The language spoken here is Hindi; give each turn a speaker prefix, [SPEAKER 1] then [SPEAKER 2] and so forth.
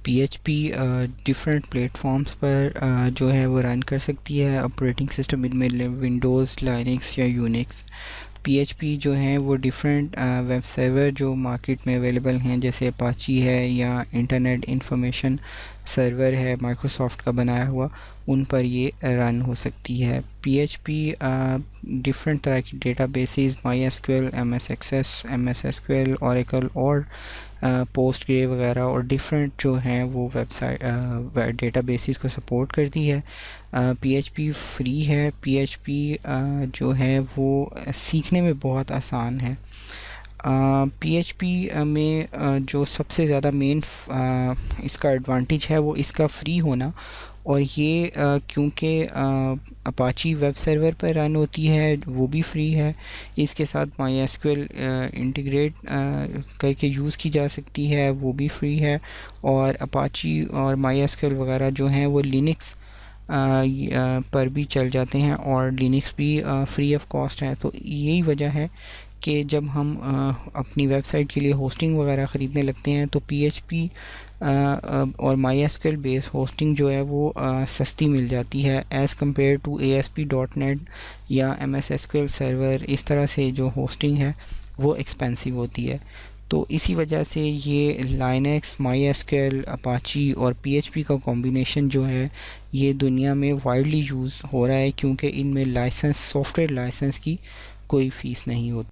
[SPEAKER 1] PHP डिफरेंट प्लेटफॉर्म्स पर जो है वो रन कर सकती है। ऑपरेटिंग सिस्टम इनमें विंडोज़, लाइनक्स या यूनिक्स। PHP जो है वो डिफरेंट वेब सर्वर जो मार्केट में अवेलेबल हैं, जैसे अपाची है या इंटरनेट इंफॉर्मेशन सर्वर है माइक्रोसॉफ्ट का बनाया हुआ, उन पर ये रन हो सकती है। PHP डिफरेंट तरह की databases MySQL, MS Access, MS SQL, Oracle और पोस्टग्रे वगैरह और डिफरेंट जो हैं वो वेबसाइट डेटाबेसेस को सपोर्ट करती है। PHP फ्री है। PHP जो है वो सीखने में बहुत आसान है। PHP में जो सबसे ज़्यादा मेन इसका एडवांटेज है वो इसका फ्री होना, और ये क्योंकि अपाची वेब सर्वर पर रन होती है वो भी फ्री है। इसके साथ MySQL इंटीग्रेट करके यूज़ की जा सकती है, वो भी फ्री है। और अपाची और MySQL वगैरह जो हैं वो लिनक्स पर भी चल जाते हैं, और लिनक्स भी फ्री ऑफ कॉस्ट है। तो यही वजह है कि जब हम अपनी वेबसाइट के लिए होस्टिंग वगैरह ख़रीदने लगते हैं तो PHP और MySQL बेस होस्टिंग जो है वो सस्ती मिल जाती है एज़ कम्पेयर टू ASP.NET या MS SQL सर्वर। इस तरह से जो होस्टिंग है वो एक्सपेंसिव होती है। तो इसी वजह से ये लाइनक्स, MySQL, अपाची और PHP का कॉम्बिनेशन जो है ये दुनिया में वाइडली यूज़ हो रहा है, क्योंकि इनमें लाइसेंस, सॉफ्टवेयर लाइसेंस की कोई फ़ीस नहीं होती।